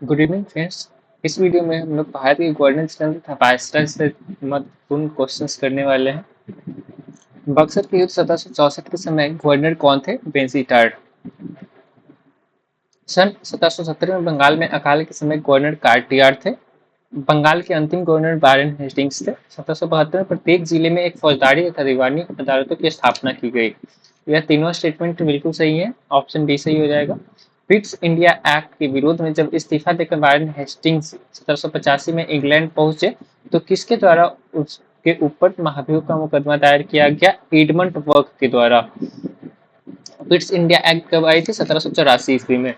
Good evening friends. इस video में हम लोग भारत के गवर्नेंस तंत्र तथा वायसराय से महत्वपूर्ण क्वेश्चंस करने वाले हैं। बक्सर के युद्ध 1764 के समय गवर्नर कौन थे? बेंजीटार्ड। सन 1770 में बंगाल में अकाल के समय गवर्नर कार्टियार थे। बंगाल के अंतिम गवर्नर वारेन हेस्टिंग्स थे। 1772 में प्रत्येक जिले में एक फौजदारी तथा दीवानी अदालतों की स्थापना की गई। यह तीनों स्टेटमेंट बिल्कुल सही है, ऑप्शन डी सही हो जाएगा। ब्रिटिश इंडिया एक्ट के विरोध में जब इस्तीफा देकर वारेन हेस्टिंग्स 1785 में इंग्लैंड पहुंचे तो किसके द्वारा उसके ऊपर महाभियोग का मुकदमा दायर किया गया? एडमंड वर्क के द्वारा। ब्रिटिश इंडिया एक्ट कब आई थी? 1784 ईस्वी में।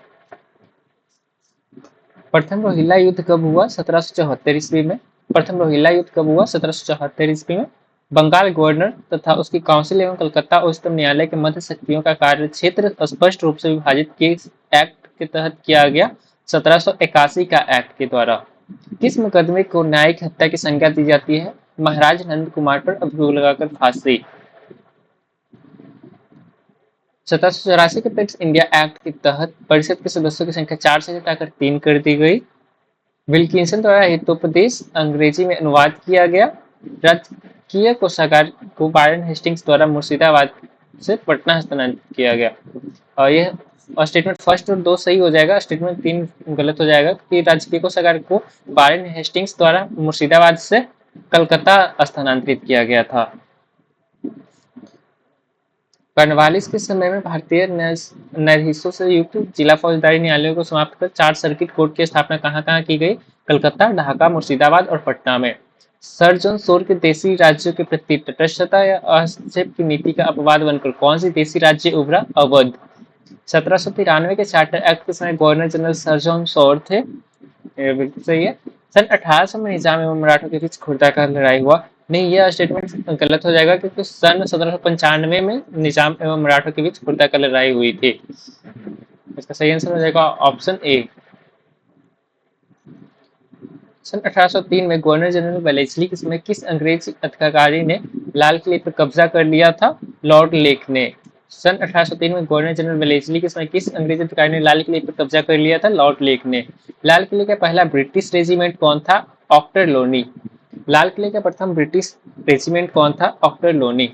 प्रथम रोहिल्ला युद्ध कब हुआ? 1774 ईस्वी में। प्रथम रोहिल्ला युद्ध कब हुआ? 1774 ईस्वी में। बंगाल गवर्नर तथा उसकी काउंसिल एवं कलकत्ता उच्चतम न्यायालय के मध्य शक्तियों का कार्य क्षेत्र स्पष्ट रूप से विभाजित किस एक्ट के तहत किया गया? 1781 का एक्ट के द्वारा। किस मुकदमे को न्यायिक हत्या की संज्ञा दी जाती है? महाराज नंद कुमार पर अभियोग लगाकर फांसी। 1784 के ब्रिटिश इंडिया एक्ट के तहत परिषद के सदस्यों की संख्या 4 से घटाकर 3 कर दी गई। विल्किंसन द्वारा हितोपदेश अंग्रेजी में अनुवाद किया गया। राजकीय कोषागार को वारेन हेस्टिंग्स द्वारा मुर्शिदाबाद से पटना हस्तांतरित किया गया। और यह स्टेटमेंट फर्स्ट और 2 सही हो जाएगा, स्टेटमेंट 3 गलत हो जाएगा कि राजकीय कोषागार को वारेन हेस्टिंग्स द्वारा मुर्शिदाबाद से कलकत्ता स्थानांतरित किया गया था। कर्नवालिस के समय में भारतीय न्यायाधीशों से युक्त जिला फौजदारी न्यायालयों को समाप्त कर 4 सर्किट कोर्ट की स्थापना कहाँ की गई? कलकत्ता, ढाका, मुर्शिदाबाद और पटना में। सर जॉन सोर के देशी राज्यों के प्रति तटस्थता या हस्तक्षेप की नीति का अपवाद बनकर कौन सी देशी राज्य उभरा? अवध। 1793 के चार्टर एक्ट के समय गवर्नर जनरल सर जॉन सोर थे। बिल्कुल सही है। सन 1800 में निजाम एवं मराठों के बीच खुर्दा का लड़ाई हुआ। नहीं, यह स्टेटमेंट गलत हो जाएगा क्योंकि सन 1795 में निजाम एवं मराठों के बीच खुर्दा का लड़ाई हुई थी। इसका सही आंसर हो जाएगा ऑप्शन ए। सन 1803 में गवर्नर जनरल वेलेस्ली के समय किस अंग्रेज अधिकारी ने लाल किले पर कब्जा कर लिया था? लॉर्ड लेक ने। सन 1803 में गवर्नर जनरल वेलेस्ली के समय किस अंग्रेज अधिकारी ने लाल किले पर कब्जा कर लिया था? लॉर्ड लेक ने। लाल किले का पहला ब्रिटिश रेजिमेंट कौन था? ऑक्टरलोनी। लाल किले का प्रथम ब्रिटिश रेजिमेंट कौन था? ऑक्टरलोनी।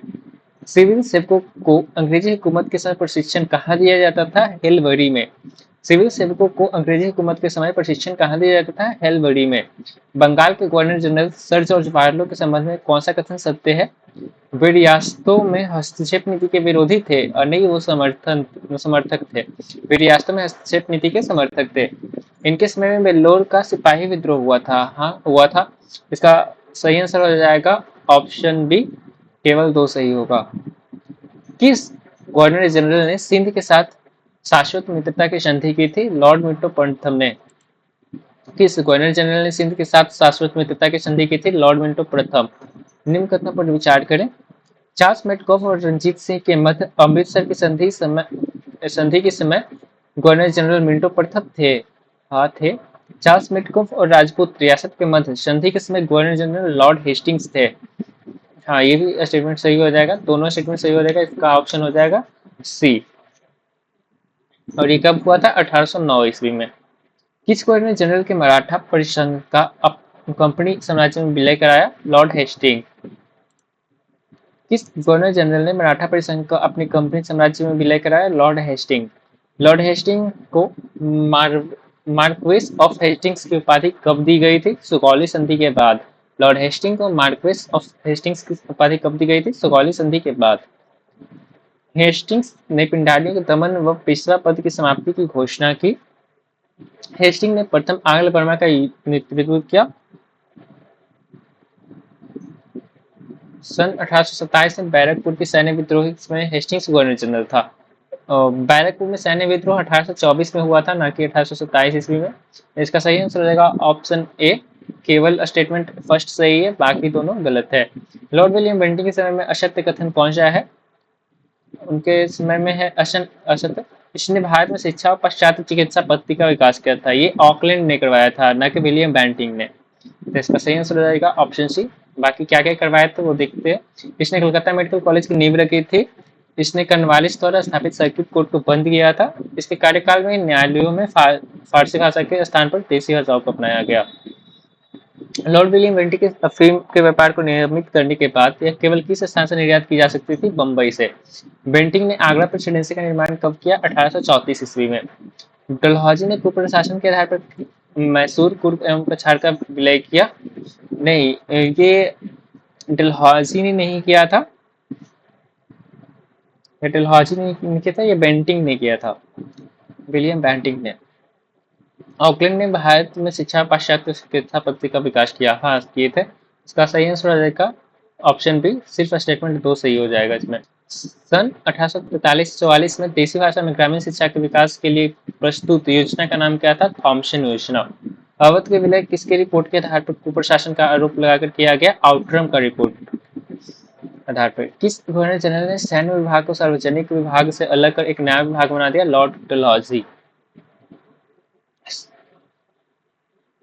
सिविल सेवकों को अंग्रेजी हुकूमत के समय प्रशिक्षण कहाँ दिया जाता था? हेलबरी में। सिविल सेवकों को अंग्रेजी हुकूमत के समय प्रशिक्षण कहाँ दिया जाता था? हेलबरी में। बंगाल के governor general sir George Barlow के संबंध में कौन सा कथन सत्य है? वे रियासतों में हस्तक्षेप नीति के विरोधी थे और नहीं वो समर्थक थे। वे रियासतों में हस्तक्षेप नीति के समर्थक थे। इनके समय में वेल्लोर का सिपाही विद्रोह हुआ था। हाँ, हुआ था। इसका सही आंसर हो जाएगा ऑप्शन बी, केवल 2 सही होगा। किस गवर्नर जनरल ने सिंध के साथ शाश्वत मित्रता की संधि की थी? लॉर्ड मिंटो प्रथम ने। किस गवर्नर जनरल ने सिंध के साथ शाश्वत मित्रता की संधि की थी? लॉर्ड मिंटो प्रथम। निम्न कथनों पर विचार करें। चार्ल्स मेटकॉफ और रंजीत सिंह के मध्य अमृतसर की संधि के समय गवर्नर जनरल मिंटो प्रथम थे। हाँ थे। चार्ल्स मेटकॉफ और राजपूत रियासत के मध्य संधि के समय गवर्नर जनरल लॉर्ड हेस्टिंग्स थे। हाँ, ये भी स्टेटमेंट सही हो जाएगा, दोनों स्टेटमेंट सही हो जाएगा। इसका ऑप्शन हो जाएगा सी। और ये कब हुआ था? 1809 ईस्वी में। किस गवर्नर जनरल के मराठा परिसंघ का कंपनी साम्राज्य में विलय कराया? Lord Hasting. किस गवर्नर जनरल ने मराठा परिसंघ को अपनी कंपनी साम्राज्य में विलय कराया? Lord Hasting. लॉर्ड हेस्टिंग को मार्क्वेस ऑफ हेस्टिंग्स की उपाधि कब दी गई थी? सुगौली संधि के बाद। लॉर्ड हेस्टिंग को मार्क्वेस ऑफ हेस्टिंग्स की उपाधि कब दी गई थी? सुगौली संधि के बाद। हेस्टिंग्स ने पिंडारियों के दमन व पेशवा पद की समाप्ति की घोषणा की। हेस्टिंग ने प्रथम आंग्ल बर्मा का नेतृत्व किया। सन 1827 में बैरकपुर की सैन्य विद्रोह के समय हेस्टिंग्स गवर्नर जनरल था। बैरकपुर में सैन्य विद्रोह 1824 में हुआ था, ना कि 1827 ईस्वी में। इसका सही आंसर हो जाएगा ऑप्शन ए। केवल स्टेटमेंट फर्स्ट सही है, बाकी दोनों गलत है। लॉर्ड विलियम बेंटिंग के समय में असत्य कथन कौन सा है? उनके समय में है असत्य। इसने भारत में शिक्षा और पश्चात चिकित्सा पद्धति का विकास किया था। ये ऑकलैंड ने करवाया था, न कि विलियम बेंटिंग ने। तो इसका सही आंसर हो जाएगा ऑप्शन सी। बाकी क्या क्या करवाया था वो देखते हैं। इसने कलकत्ता मेडिकल कॉलेज की नींव रखी थी। इसने कर्नवालिस द्वारा स्थापित सर्किट कोर्ट को बंद किया था। इसके कार्यकाल में न्यायालयों में फारसी भाषा के स्थान पर देसी भाषाओं को अपनाया गया। लॉर्ड विलियम बेंटिक के अफीम के व्यापार को नियमित करने के बाद यह केवल किस स्थान से निर्यात की जा सकती थी? बंबई से। बेंटिक ने आगरा प्रेसिडेंसी का निर्माण कब किया? 1834 ईस्वी में। डलहौजी ने कुप्रशासन के आधार पर मैसूर, कुर्ग एवं कछार का विलय किया? नहीं, ये डलहौजी ने नहीं किया था। ये डलहौजी ने नहीं किया था, ये बेंटिक ने किया था, विलियम बेंटिक ने। ऑकलैंड ने भारत में शिक्षा पाश्चात्य चिकित्सा पद्धति का विकास किया? हाँ, किए थे। इसका सही आंसर हो जाएगा ऑप्शन बी। सिर्फ स्टेटमेंट 2 सही हो जाएगा इसमें। सन 1843-44 में देसी भाषा में ग्रामीण शिक्षा के विकास के लिए प्रस्तुत योजना का नाम क्या था? थॉम्पसन योजना। अवध के विलय किसके रिपोर्ट के आधार पर कुप्रशासन का आरोप लगाकर किया गया? आउटरम का रिपोर्ट आधार पर। किस गवर्नर जनरल ने सैन्य विभाग को सार्वजनिक विभाग से अलग कर एक नया विभाग बना दिया? लॉर्ड डलहौजी।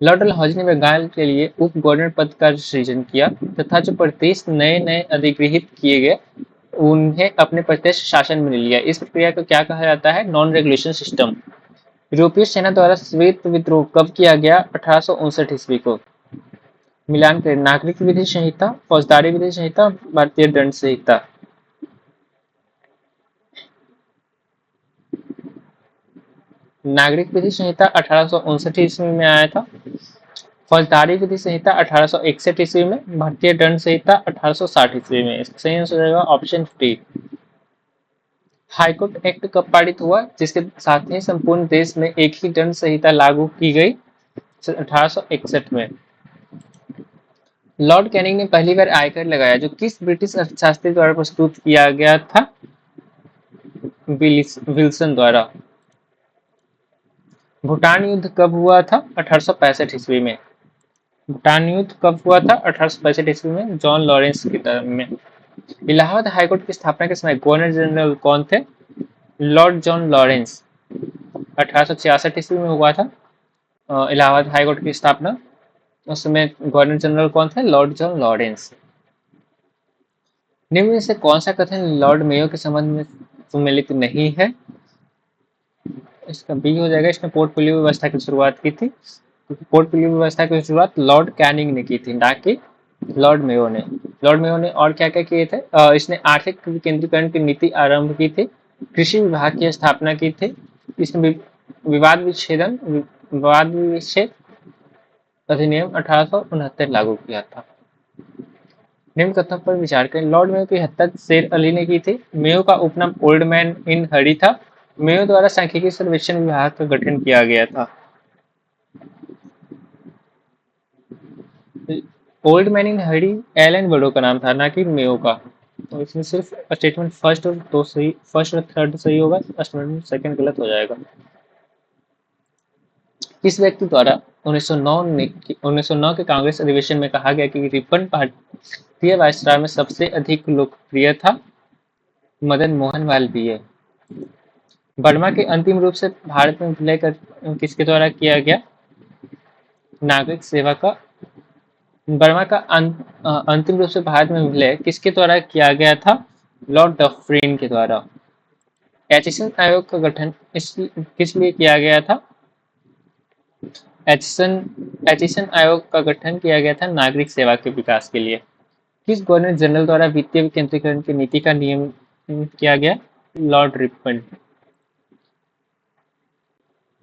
लॉर्ड डलहौजी ने बंगाल के लिए उप गवर्नर पद का सृजन किया तथा जो प्रदेश नए नए अधिग्रहित किए गए उन्हें अपने प्रत्यक्ष शासन में लिया। इस प्रक्रिया को क्या कहा जाता है? Non regulation system. यूरोपीय सेना द्वारा श्वेत विद्रोह कब किया गया? 1859 ईस्वी को। मिलान करें, नागरिक विधि संहिता, फौजदारी विधि संहिता, भारतीय दंड संहिता। नागरिक विधि संहिता 1859 ईस्वी में आया था। फौजदारी विधि संहिता 1861 ईस्वी में। भारतीय दंड संहिता 1860 ईस्वी में। इसका सही आंसर रहेगा ऑप्शन डी। हाईकोर्ट एक्ट कब पारित हुआ जिसके साथ ही संपूर्ण देश में एक ही दंड संहिता लागू की गई? 1861 में। लॉर्ड कैनिंग ने पहली बार आयकर लगाया जो किस ब्रिटिश अर्थशास्त्री द्वारा प्रस्तुत किया गया था? विल्सन द्वारा। भूटान युद्ध कब हुआ था? 1865 ईस्वी में। भूटान युद्ध कब हुआ था? 1865 ईस्वी में, जॉन लॉरेंस के टाइम में। इलाहाबाद हाईकोर्ट की स्थापना के समय गवर्नर जनरल कौन थे? Lord John Lawrence. 1866 ईस्वी में हुआ था इलाहाबाद हाईकोर्ट की स्थापना। उस समय गवर्नर जनरल कौन थे? Lord John Lawrence. निम्न में से कौन सा कथन लॉर्ड मेयो के संबंध में सम्मिलित नहीं है? इसका बी हो जाएगा। इसने पोर्ट पिलियो व्यवस्था की शुरुआत की थी। पोर्ट पिलियो व्यवस्था की शुरुआत लॉर्ड कैनिंग ने की थी, ना कि लॉर्ड मेयो ने। लॉर्ड मेयो ने और क्या क्या किए थे? इसने आर्थिक विकेंद्रीकरण की नीति आरंभ की थी, कृषि विभाग की स्थापना की थी, इसने विवाद विच्छेद अधिनियम 1869 लागू किया था। निम्न कथनों पर विचार करें। लॉर्ड मेयो की हत्या शेर अली ने की थी। मेयो का उपनाम ओल्ड मैन इन हरी था। मेयो द्वारा सांख्यिकी सर्वेक्षण विभाग का गठन किया गया था। Old man in hurry Ellenborough का नाम था, ना कि मेयो का। तो इसमें सिर्फ स्टेटमेंट फर्स्ट और दो सही, फर्स्ट और थर्ड सही होगा, स्टेटमेंट सेकंड गलत हो जाएगा। किस व्यक्ति द्वारा 1909 के कांग्रेस अधिवेशन में कहा गया कि रिपन भारतीय वायसराय में सबसे अधिक लोकप्रिय था? मदन मोहन मालवीय। बर्मा के अंतिम रूप से भारत में विलय कर किसके द्वारा किया गया? नागरिक सेवा का। बर्मा का अंतिम रूप से भारत में विलय किसके द्वारा किया गया था? लॉर्ड डफरिन के द्वारा। एचिसन आयोग का गठन किस लिए किया गया था? एचिसन आयोग का गठन किया गया था नागरिक सेवा के विकास के लिए। किस गवर्नर जनरल द्वारा वित्तीय विकेंद्रीकरण की नीति का नियम किया गया? Lord Ripon.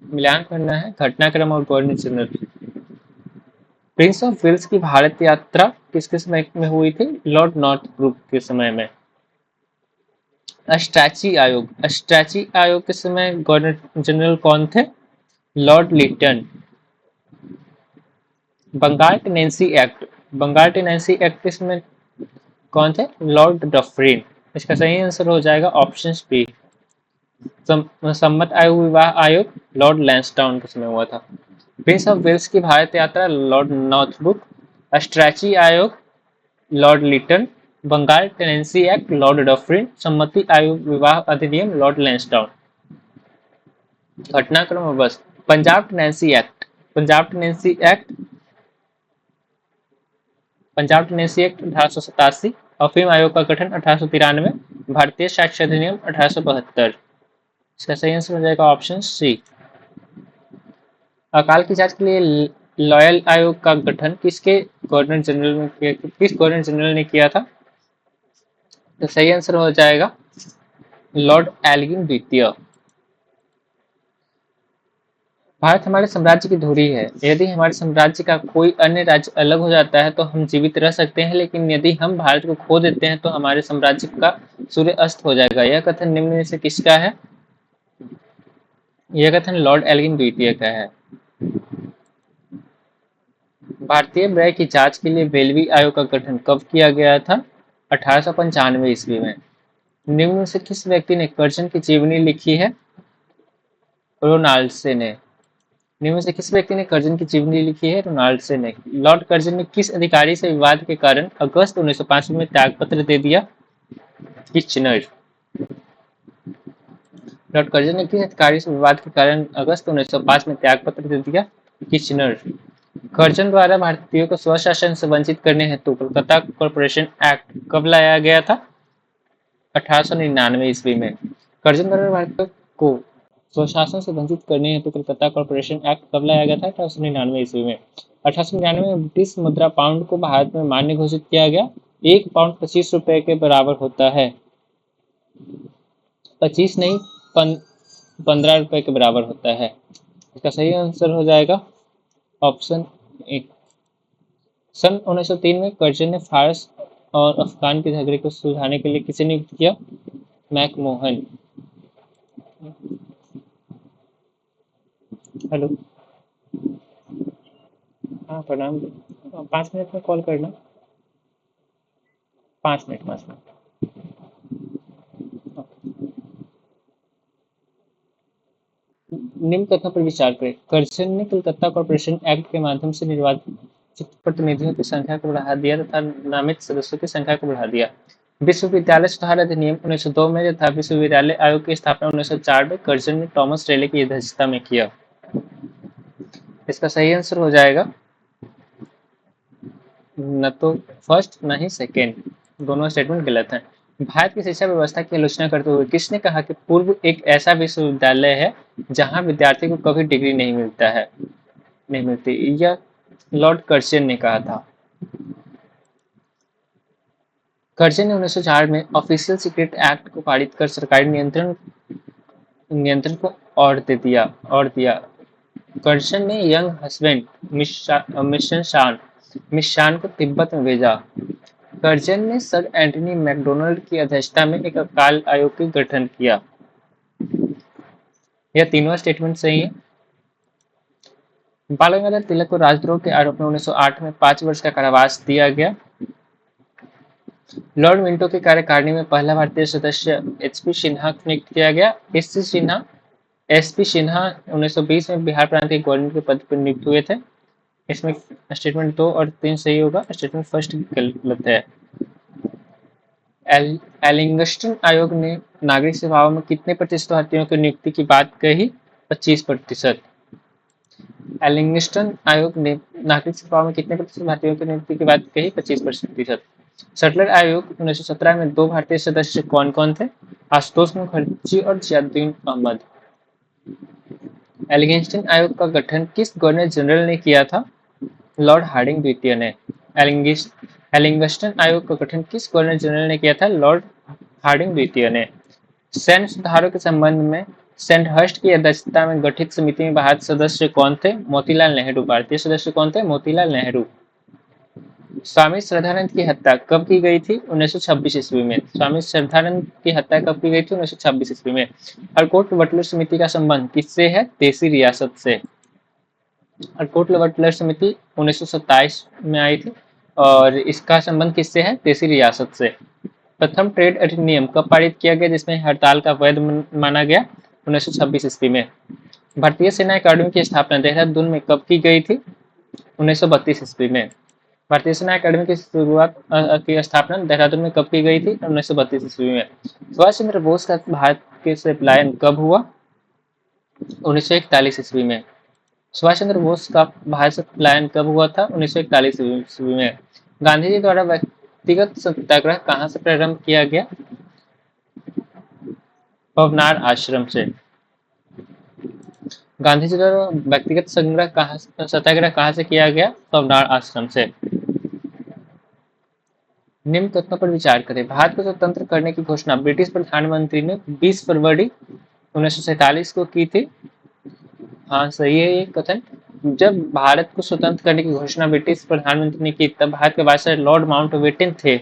मिलान करना है घटनाक्रम और governor general. Prince of Wales की भारत यात्रा किसके समय में हुई थी? लॉर्ड नॉर्थब्रुक के समय में। स्ट्रैची आयोग के समय गवर्नर जनरल कौन थे? Lord Lytton. Bengal tenancy act इसमें कौन थे? Lord Dufferin. इसका सही आंसर हो जाएगा ऑप्शन बी। सम्मत आयु विवाह आयोग लॉर्ड लैंसडाउन के समय हुआ था। प्रिंस ऑफ वेल्स की भारत यात्रा लॉर्ड नॉर्थब्रुक। स्ट्रैची आयोग Lord Lytton. Bengal tenancy act Lord Dufferin. सम्मति आयु विवाह अधिनियम लॉर्ड लैंसडाउन। घटनाक्रम बस। Punjab tenancy act 1887। अफीम आयोग का गठन 1893। भारतीय साक्ष्य अधिनियम 1872। इसका सही आंसर हो जाएगा ऑप्शन सी। अकाल की जांच के लिए लॉयल आयोग का गठन किस गवर्नर जनरल ने किया था? तो सही आंसर हो जाएगा लॉर्ड एल्गिन द्वितीय। भारत हमारे साम्राज्य की धुरी है। यदि हमारे साम्राज्य का कोई अन्य राज्य अलग हो जाता है तो हम जीवित रह सकते हैं, लेकिन यदि हम भारत को खो देते हैं तो हमारे साम्राज्य का सूर्य अस्त हो जाएगा। यह कथन निम्न में से किसका है? यह कथन लॉर्ड एल्गिन द्वितीय का है। भारतीय व्यय की जांच के लिए वेलवी आयोग का गठन कब किया गया था? 1895 ईस्वी में। निम्न में से किस व्यक्ति ने कर्जन की जीवनी लिखी है? रोनाल्ड ने। निम्न में से किस व्यक्ति ने कर्जन की जीवनी लिखी है? रोनाल्ड ने। लॉर्ड कर्जन ने किस अधिकारी से विवाद के कारण अगस्त 1905 में त्यागपत्र दे दिया? किचनर। लॉर्ड कर्जन ने किस अधिकारी से विवाद के कारण अगस्त 1905 में त्यागपत्र दे दिया? किचनर। कर्जन द्वारा भारतीयों को स्वशासन से वंचित करने हेतु कोलकाता कॉर्पोरेशन एक्ट कब लाया गया था? 1899 ईस्वी में। कर्जन द्वारा भारतीयों को स्वशासन से वंचित करने हेतु कोलकाता कॉर्पोरेशन एक्ट कब लाया गया था? 1899 ईस्वी में। 1899 में ब्रिटिश मुद्रा पाउंड को भारत में मान्य घोषित किया गया। 1 पाउंड 25 रुपए के बराबर होता है। 25 नहीं, 15 रुपए के बराबर होता है। इसका सही आंसर हो जाएगा ऑप्शन ए। सन 1903 में कर्जन ने फारस और अफगान के झगड़े को सुलझाने के लिए किसे नियुक्त किया? मैकमोहन। हेलो, हाँ प्रणाम। 5 मिनट में कॉल करना। 5 मिनट 5 मिनट। निम्न कथनों पर विचार करें। कर्जन ने कोलकाता कॉर्पोरेशन एक्ट के माध्यम से निर्वाचित प्रतिनिधियों की संख्या को बढ़ा दिया तथा नामित सदस्यों की संख्या को बढ़ा दिया। विश्वविद्यालय सुधार अधिनियम 1902 में तथा विश्वविद्यालय आयोग की स्थापना 1904 में कर्जन ने थॉमस रेले की अध्यक्षता में किया। इसका सही आंसर हो जाएगा न तो फर्स्ट न ही सेकेंड, दोनों स्टेटमेंट गलत हैं। भारत की शिक्षा व्यवस्था की आलोचना करते हुए किसने कहा कि पूर्व एक ऐसा विश्वविद्यालय है जहां विद्यार्थी को कभी डिग्री नहीं मिलती? यह लॉर्ड कर्जन ने कहा था। कर्जन ने 1904 में ऑफिशियल सीक्रेट एक्ट को पारित कर सरकारी नियंत्रण को और दिया। कर्जन ने यंग हस्बैंड मिस शान को तिब्बत में भेजा। कर्जन ने सर एंटनी मैकडोनाल्ड की अध्यक्षता में एक अकाल आयोग का गठन किया। यह तीनों स्टेटमेंट सही है। बाल गंगाधर तिलक को राजद्रोह के आरोप में 1908 में 5 वर्ष का कारावास दिया गया। लॉर्ड मिंटो की कार्यकारिणी में पहला भारतीय सदस्य एचपी सिन्हा को नियुक्त किया गया। एसपी सिन्हा 1920 में बिहार प्रांत के गवर्नर के पद पर नियुक्त हुए थे। इसमें स्टेटमेंट 2 और 3 सही होगा, स्टेटमेंट फर्स्ट गलत है। एलिंगस्टन आयोग ने नागरिक सेवाओं में कितने प्रतिशत भारतीयों की नियुक्ति की बात कही? 25%। एलिंगस्टन आयोग ने नागरिक सेवाओं में कितने प्रतिशत भारतीयों की नियुक्ति की बात कही? 25%। सटलर आयोग 1917 में 2 भारतीय सदस्य कौन कौन थे? आशुतोष मुखर्जी और जियाउद्दीन अहमद। एलिंगस्टन आयोग का गठन किस गवर्नर जनरल ने किया था? लॉर्ड हार्डिंग द्वितीय ने। एलिंगस्टन आयोग का गठन किस गवर्नर जनरल ने किया था? लॉर्ड हार्डिंग द्वितीय ने। सैन्य सुधारों के संबंध में सैंडहर्स्ट की अध्यक्षता में गठित समिति में भारतीय सदस्य कौन थे? मोतीलाल नेहरू। भारतीय सदस्य कौन थे? मोतीलाल नेहरू। स्वामी श्रद्धानंद की हत्या कब की गई थी? 1926 ईस्वी में। स्वामी श्रद्धानंद की हत्या कब की गई थी? 1926 ईस्वी में। हरकोट बटलर समिति का संबंध किससे है? देसी रियासत से। हरकोट बटलर समिति 1927 में आई थी और इसका संबंध किससे है? देसी रियासत से। प्रथम ट्रेड अधिनियम कब पारित किया गया जिसमें हड़ताल का वैध माना गया? 1926 ईस्वी में। भारतीय सेना अकादमी की स्थापना देहरादून में कब की गई थी? 1932 ईस्वी में। भारतीय सेना अकादमी की शुरुआत की स्थापना देहरादून में कब की गई थी? 1932 ईस्वी में। सुभाष चंद्र बोस का भारत के से पलायन कब हुआ? 1941 ईस्वी में। सुभाष चंद्र बोस का भारत से पलायन कब हुआ था? 1941 ईस्वी में। गांधी जी द्वारा व्यक्तिगत सत्याग्रह कहाँ से प्रारंभ किया गया? पवनार आश्रम से। गांधी जी द्वारा व्यक्तिगत सत्याग्रह कहाँ से किया गया? पवनार आश्रम से। निम्न तथ्यों पर विचार करें। भारत को स्वतंत्र करने की घोषणा ब्रिटिश प्रधानमंत्री ने 20 फरवरी 1947 को की थी। हाँ, सही है ये कथन। जब भारत को स्वतंत्र करने की घोषणा ब्रिटिश प्रधानमंत्री ने की, तब भारत के वायसराय लॉर्ड माउंटबेटन थे,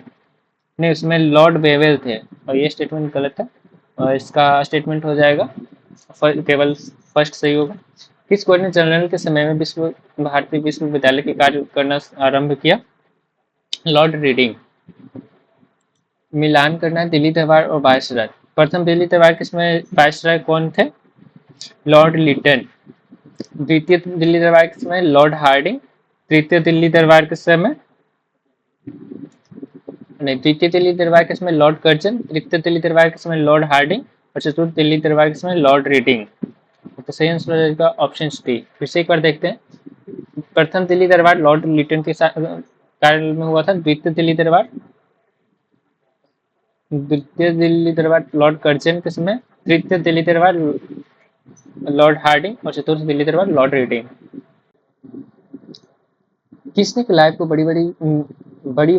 नहीं उसमें लॉर्ड बेवेल थे, और ये स्टेटमेंट गलत है, और इसका स्टेटमेंट हो जाएगा केवल फर्स्ट सही होगा। किस गवर्नर जनरल के समय में भारतीय विश्वविद्यालय के कार्य करना आरंभ किया? Lord reading. मिलान करना है दिल्ली दरबार और वायसराय। प्रथम दिल्ली दरबार के समय वायसराय कौन थे? लॉर्ड लिटन। द्वितीय दिल्ली दरबार के समय लॉर्ड हार्डिंग। तृतीय दिल्ली दरबार के समय द्वितीय दिल्ली दरबार के समय लॉर्ड कर्जन। तृतीय दिल्ली दरबार के समय लॉर्ड हार्डिंग और चतुर्थ दिल्ली दरबार के समय लॉर्ड रीडिंग। तो सही आंसर हो जाएगा ऑप्शन डी। फिर से एक बार देखते हैं। प्रथम दिल्ली दरबार लॉर्ड लिटन के कार्य में हुआ था। द्वितीय दिल्ली दरबार लॉर्ड कर्जन के समय। तृतीय दिल्ली दरबार लॉर्ड हार्डिंग और चतुर्थ दिल्ली दरबार लॉर्ड रीडिंग। किसने क्लाइव को बड़ी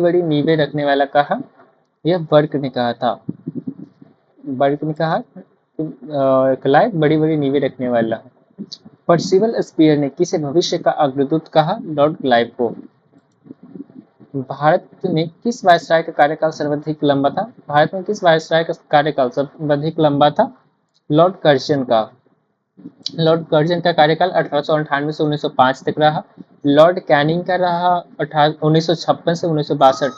बड़ी नींवें रखने वाला कहा? यह बर्क ने कहा था। बर्क ने कहा क्लाइव बड़ी बड़ी नींवें रखने वाला। पर्सिवल स्पीयर ने किसे भविष्य का अग्रदूत कहा? लॉर्ड क्लाइव को। भारत में किस वायसराय का कार्यकाल सर्वाधिक लंबा था? भारत में किस वायसराय का कार्यकाल सर्वाधिक लंबा था? लॉर्ड कर्जन का। लॉर्ड कर्जन का कार्यकाल 1898 से 1905 तक रहा। लॉर्ड कैनिंग का रहा 1956 से 1962।